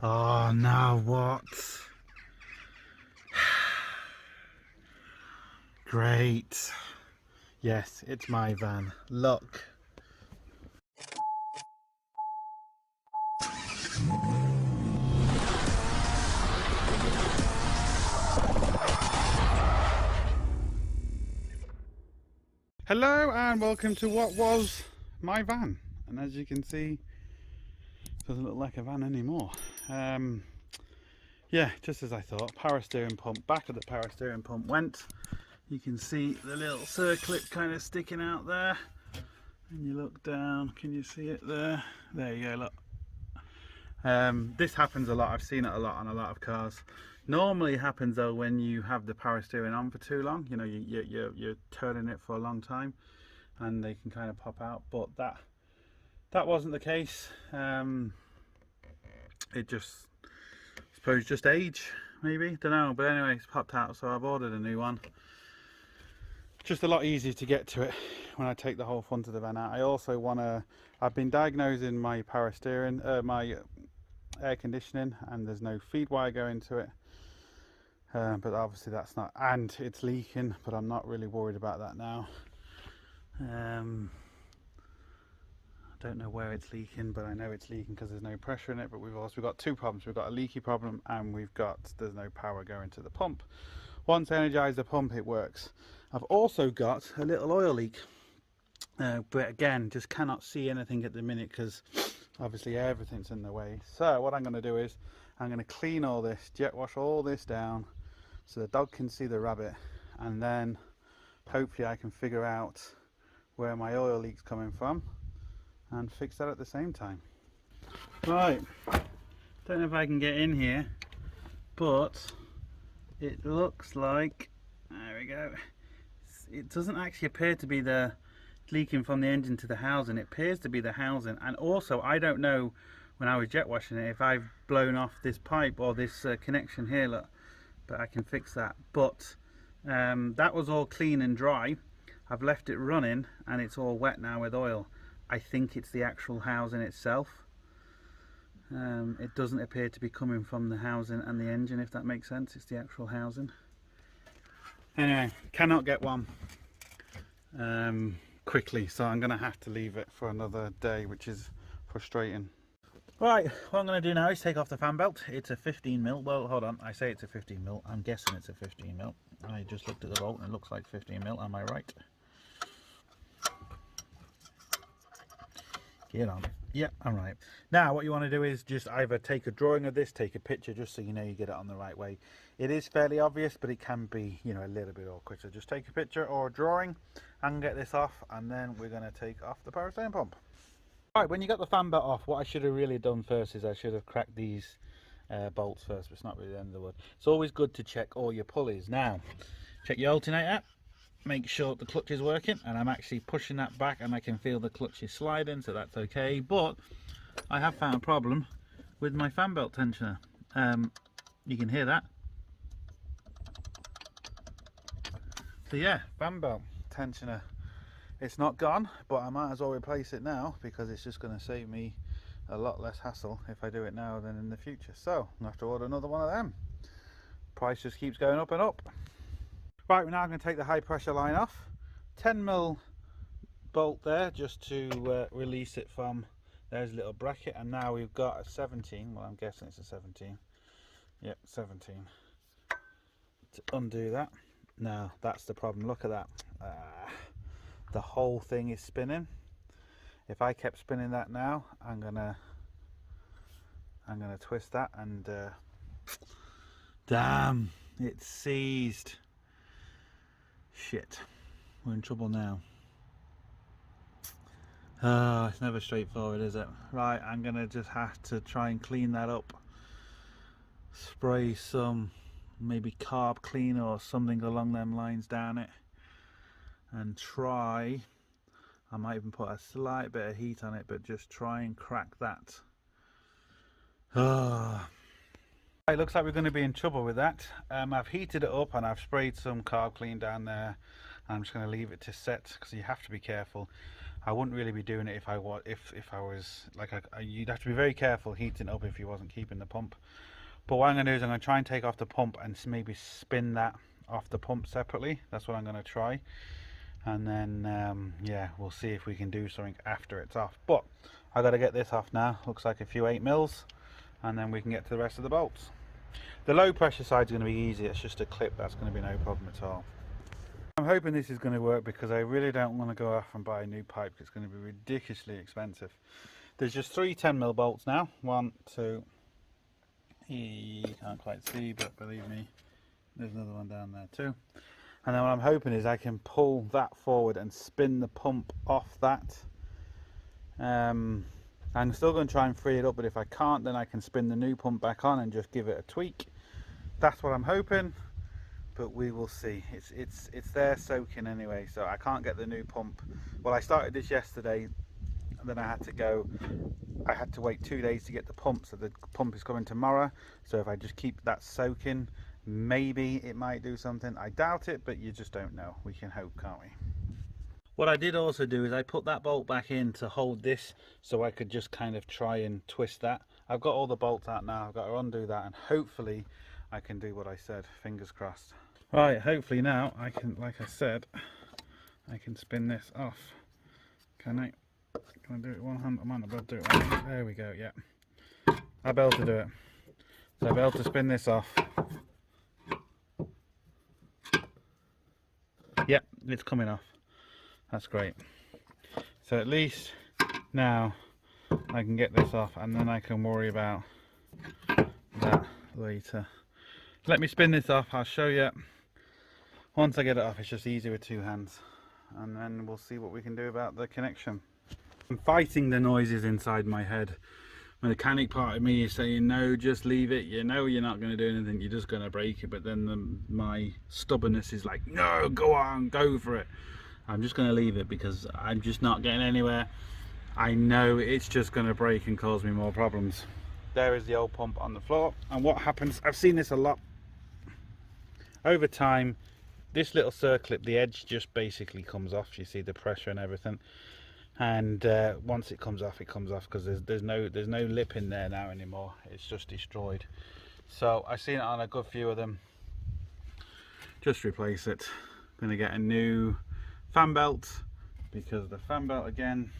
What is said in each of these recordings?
Oh, now what? Great. Yes, it's my van. Look. Hello and welcome to what was my van. And as you can see, it doesn't look like a van anymore. Yeah, just as I thought. Power steering pump, back of the power steering pump went. You can see the little circlip kind of sticking out there. And you look down, can you see it there? There you go, look. This happens a lot. I've seen it a lot on a lot of cars. Normally it happens though when you have the power steering on for too long. You know, you're turning it for a long time and they can kind of pop out, but that wasn't the case. It just, I suppose, just age maybe, don't know, but anyway, it's popped out, so I've ordered a new one. Just a lot easier to get to it when I take the whole front of the van out. I also want to, I've been diagnosing my power steering, my air conditioning, and there's no feed wire going to it, but obviously that's not, and it's leaking, but I'm not really worried about that now. I don't know where it's leaking, but I know it's leaking because there's no pressure in it. But we've also got two problems. We've got a leaky problem and there's no power going to the pump. Once I energize the pump, it works. I've also got a little oil leak, but again, just cannot see anything at the minute because obviously everything's in the way. So what I'm going to do is I'm going to clean all this, jet wash all this down so the dog can see the rabbit, and then hopefully I can figure out where my oil leak's coming from and fix that at the same time. Right, don't know if I can get in here, but it looks like, there we go, it doesn't actually appear to be the leaking from the engine to the housing. It appears to be the housing, and also I don't know when I was jet washing it if I've blown off this pipe or this connection here, look, but I can fix that. But that was all clean and dry. I've left it running and it's all wet now with oil. I think it's the actual housing itself. It doesn't appear to be coming from the housing and the engine, if that makes sense. It's the actual housing. Anyway, cannot get one quickly, so I'm going to have to leave it for another day, which is frustrating. Right, what I'm going to do now is take off the fan belt. It's a 15mm. Well, hold on, I say it's a 15mm. I'm guessing it's a 15mm. I just looked at the bolt and it looks like 15mm. Am I right? Get on. Yeah, I'm right. Now what you want to do is just either take a drawing of this, take a picture, just so you know you get it on the right way. It is fairly obvious, but it can be, you know, a little bit awkward. So just take a picture or a drawing and get this off, and then we're going to take off the power steering pump. Right, when you got the fan belt off, what I should have really done first is I should have cracked these bolts first, but it's not really the end of the world. It's always good to check all your pulleys. Now, check your alternator. Make sure the clutch is working, and I'm actually pushing that back and I can feel the clutch is sliding, so that's okay. But I have found a problem with my fan belt tensioner. You can hear that. So yeah, fan belt tensioner, it's not gone, but I might as well replace it now because it's just going to save me a lot less hassle if I do it now than in the future. So I'm going to have to order another one of them. Price just keeps going up and up. Right, we're now going to take the high pressure line off. 10mm bolt there just to release it from, there's a little bracket, and now we've got a 17, well I'm guessing it's a 17, yep, 17, to undo that. Now that's the problem, look at that, the whole thing is spinning. If I kept spinning that now, I'm gonna twist that, and damn, it's seized. Shit, we're in trouble now. Oh, it's never straightforward, is it? Right, I'm gonna just have to try and clean that up. Spray some maybe carb cleaner or something along them lines down it, and try, I might even put a slight bit of heat on it, but just try and crack that. Oh. It looks like we're going to be in trouble with that. I've heated it up and I've sprayed some carb clean down there. I'm just going to leave it to set because you have to be careful. I wouldn't really be doing it if I was like you'd have to be very careful heating it up if you wasn't keeping the pump. But what I'm going to do is I'm going to try and take off the pump and maybe spin that off the pump separately. That's what I'm going to try. And then yeah, we'll see if we can do something after it's off. But I got to get this off now. Looks like a few 8mm, and then we can get to the rest of the bolts. The low pressure side is going to be easy. It's just a clip. That's going to be no problem at all. I'm hoping this is going to work because I really don't want to go off and buy a new pipe. It's going to be ridiculously expensive. There's just 3 10mm bolts now. 1, 2. You can't quite see, but believe me, there's another one down there too. And then what I'm hoping is I can pull that forward and spin the pump off that. I'm still going to try and free it up, but if I can't, then I can spin the new pump back on and just give it a tweak. That's what I'm hoping, but we will see. It's there soaking anyway, so I can't get the new pump. Well, I started this yesterday, and then I had to wait 2 days to get the pump, so the pump is coming tomorrow. So if I just keep that soaking, maybe it might do something. I doubt it, but you just don't know. We can hope, can't we? What I did also do is I put that bolt back in to hold this, so I could just kind of try and twist that. I've got all the bolts out now. I've got to undo that, and hopefully I can do what I said. Fingers crossed. Right, hopefully now I can, like I said, I can spin this off. Can I do it one hand? I might not be able to do it one hand. There we go, yeah. I'll be able to do it. So I'll be able to spin this off. Yep, it's coming off. That's great. So at least now I can get this off, and then I can worry about that later. Let me spin this off. I'll show you. Once I get it off, it's just easier with 2 hands, and then we'll see what we can do about the connection. I'm fighting the noises inside my head. The mechanic part of me is saying, no, just leave it. You know you're not going to do anything. You're just going to break it. But then my stubbornness is like, no, go on, go for it. I'm just going to leave it because I'm just not getting anywhere. I know it's just going to break and cause me more problems. There is the old pump on the floor. And what happens, I've seen this a lot. Over time, this little circlip, the edge just basically comes off. You see the pressure and everything. And once it comes off because there's no lip in there now anymore. It's just destroyed. So I've seen it on a good few of them. Just replace it. I'm gonna get a new fan belt, because the fan belt, again,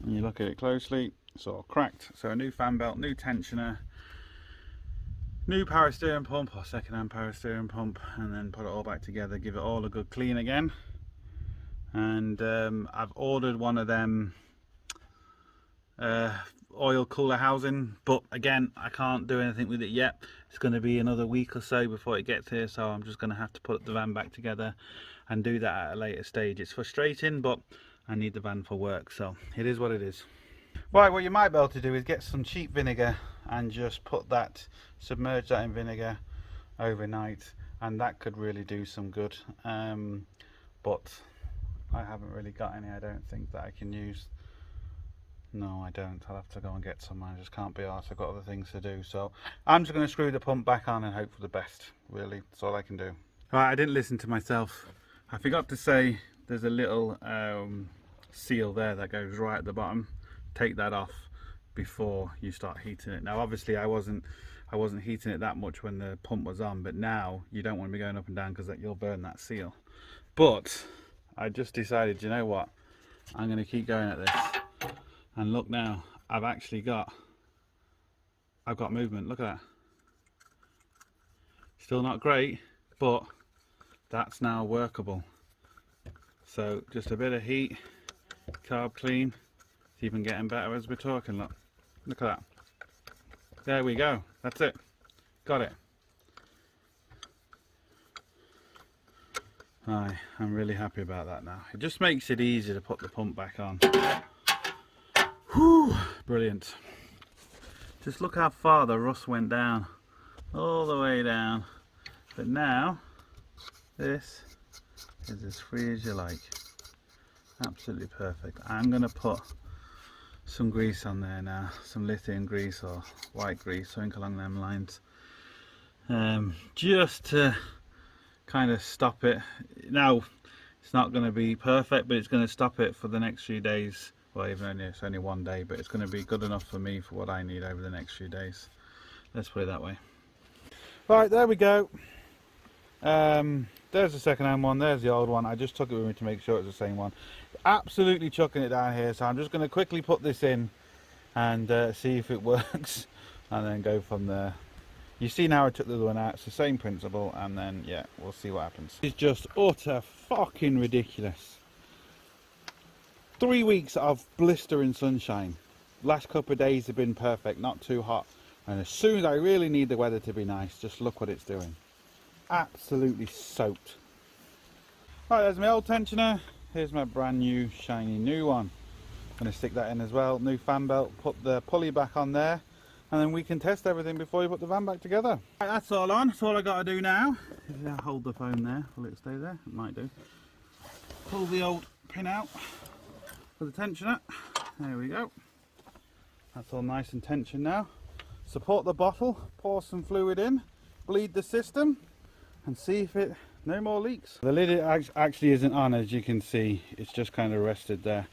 when you look at it closely, it's all cracked. So a new fan belt, new tensioner, new power steering pump or second-hand power steering pump, and then put it all back together, give it all a good clean again. And I've ordered one of them oil cooler housing, but again, I can't do anything with it yet. It's going to be another week or so before it gets here, so I'm just going to have to put the van back together and do that at a later stage. It's frustrating, but I need the van for work, so it is what it is. Right, what you might be able to do is get some cheap vinegar and just submerge that in vinegar overnight, and that could really do some good. But I haven't really got any, I don't think, that I can use. No, I don't. I'll have to go and get some. I just can't be arsed. I've got other things to do. So I'm just going to screw the pump back on and hope for the best, really. That's all I can do. Right, I didn't listen to myself. I forgot to say there's a little seal there that goes right at the bottom. Take that off before you start heating it. Now, obviously, I wasn't heating it that much when the pump was on, but now you don't want to be going up and down because you'll burn that seal. But I just decided, you know what? I'm going to keep going at this. And look now, I've got movement. Look at that. Still not great, but that's now workable. So just a bit of heat, carb clean. It's even getting better as we're talking. Look at that. There we go. That's it. Got it. I'm really happy about that now. It just makes it easier to put the pump back on. Whew, brilliant. Just look how far the rust went down. All the way down. But now, this is as free as you like. Absolutely perfect. I'm going to put some grease on there now. Some lithium grease or white grease, something along them lines. Just to kind of stop it. Now, It's not going to be perfect, but it's going to stop it for the next few days. Well, even only it's only one day, but it's going to be good enough for me for what I need over the next few days. Let's put it that way. Right, there we go. There's the second-hand one, there's the old one. I just took it with me to make sure it's the same one. Absolutely chucking it down here, so I'm just going to quickly put this in and see if it works, and then go from there. You see now I took the other one out, it's the same principle, and then yeah, we'll see what happens. It's just utter fucking ridiculous. 3 weeks of blistering sunshine. Last couple of days have been perfect, not too hot. And as soon as I really need the weather to be nice, just look what it's doing. Absolutely soaked. Right, there's my old tensioner. Here's my brand new, shiny new one. I'm going to stick that in as well. New fan belt, put the pulley back on there. And then we can test everything before we put the van back together. Right, that's all on. That's all I got to do now. I'll hold the phone there. Will it stay there? It might do. Pull the old pin out for the tensioner. There we go. That's all nice and tensioned now. Support the bottle, pour some fluid in, bleed the system, and see if it no more leaks. The lid actually isn't on, as you can see. It's just kind of rested there.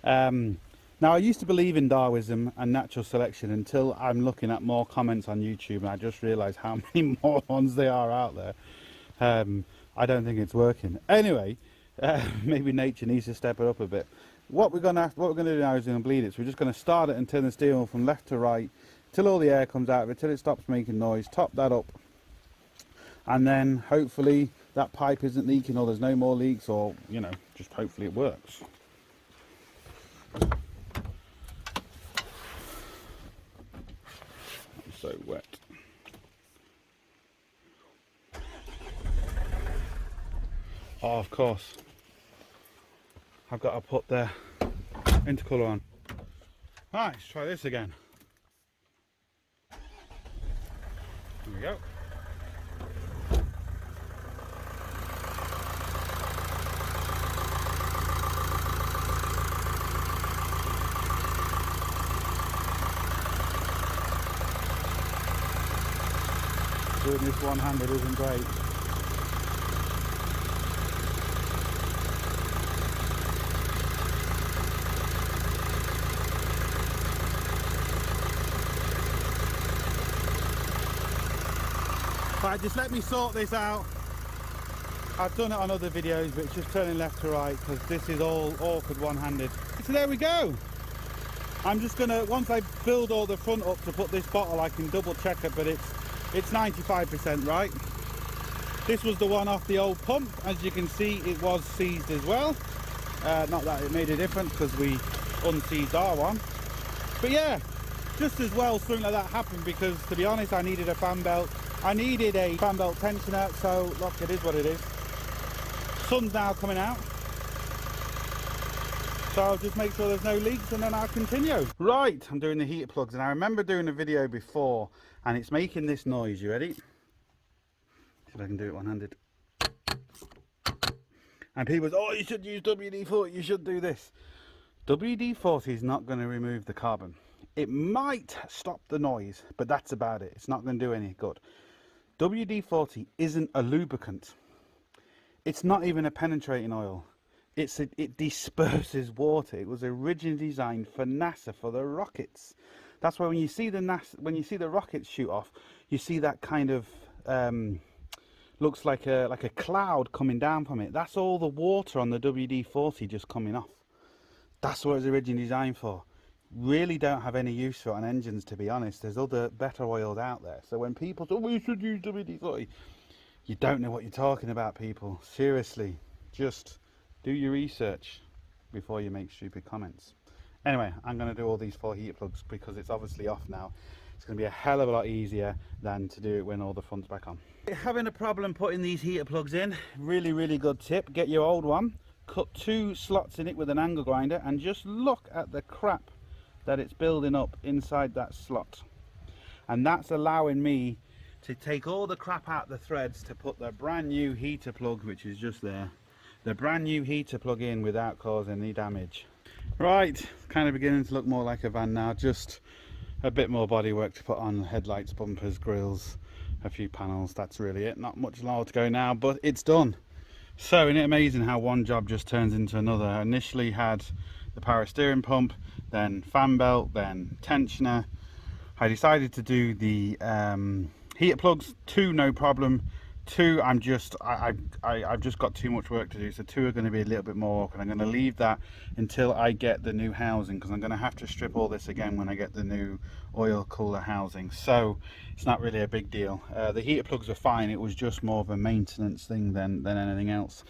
Now, I used to believe in Darwinism and natural selection until I'm looking at more comments on YouTube, and I just realised how many more ones there are out there. I don't think it's working. Anyway, maybe nature needs to step it up a bit. What we're going to do now is going to bleed it. So we're just going to start it and turn the steering wheel from left to right till all the air comes out of it, till it stops making noise. Top that up, and then hopefully that pipe isn't leaking, or there's no more leaks, or you know, just hopefully it works. So wet. Oh, of course. I've got to put the intercooler on. Right, let's try this again. Here we go. Doing this one-handed isn't great. Right, just let me sort this out. I've done it on other videos, but it's just turning left to right because this is all awkward one-handed. So there we go. I'm just gonna, once I build all the front up to put this bottle, I can double check it, but it's 95% right. This was the one off the old pump. As you can see, it was seized as well. Not that it made a difference because we unseized our one. But yeah, just as well something like that happened, because to be honest, I needed a fan belt. I needed a fan belt tensioner, so look, it is what it is. Sun's now coming out. So I'll just make sure there's no leaks and then I'll continue. Right, I'm doing the heater plugs, and I remember doing a video before and it's making this noise. You ready? See if I can do it one-handed. And people say, oh, you should use WD-40, you should do this. WD-40 is not going to remove the carbon. It might stop the noise, but that's about it. It's not going to do any good. WD-40 isn't a lubricant. It's not even a penetrating oil. It disperses water. It was originally designed for NASA, for the rockets. That's why when you see the rockets shoot off, you see that kind of looks like a cloud coming down from it. That's all the water on the WD-40 just coming off. That's what it was originally designed for. Really don't have any use for it on engines, to be honest. There's other better oils out there. So when people say, oh, we should use WD-40, you don't know what you're talking about, people. Seriously, just do your research before you make stupid comments. Anyway, I'm going to do all these 4 heater plugs because it's obviously off now. It's going to be a hell of a lot easier than to do it when all the front's back on. Having a problem putting these heater plugs in, really good tip. Get your old one, cut 2 slots in it with an angle grinder, and just look at the crap that it's building up inside that slot. And that's allowing me to take all the crap out of the threads to put the brand new heater plug, which is just there, the brand new heater plug in without causing any damage. Right, kind of beginning to look more like a van now. Just a bit more bodywork to put on: headlights, bumpers, grills, a few panels. That's really it. Not much longer to go now, but it's done. So isn't it amazing how one job just turns into another? I initially had the power steering pump, then fan belt, then tensioner. I decided to do the heater plugs. 2 no problem. 2 I've just got too much work to do, so 2 are going to be a little bit more awkward. I'm going to leave that until I get the new housing, because I'm going to have to strip all this again when I get the new oil cooler housing, so it's not really a big deal. The heater plugs are fine, it was just more of a maintenance thing than anything else.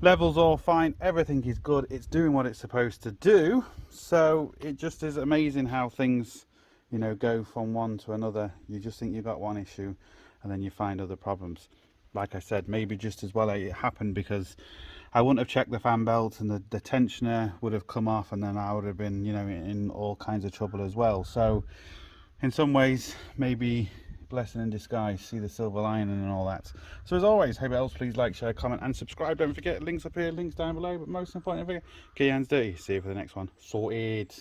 Levels all fine, everything is good, it's doing what it's supposed to do. So it just is amazing how things, you know, go from one to another. You just think you've got one issue and then you find other problems. Like I said, maybe just as well it happened because I wouldn't have checked the fan belt and the tensioner would have come off, and then I would have been, you know, in all kinds of trouble as well. So in some ways, maybe blessing in disguise, see the silver lining and all that. So as always, hope it helps. Please like, share, comment and subscribe. Don't forget, links up here, links down below, but most importantly, don't forget, get your hands dirty. See you for the next one. Sorted.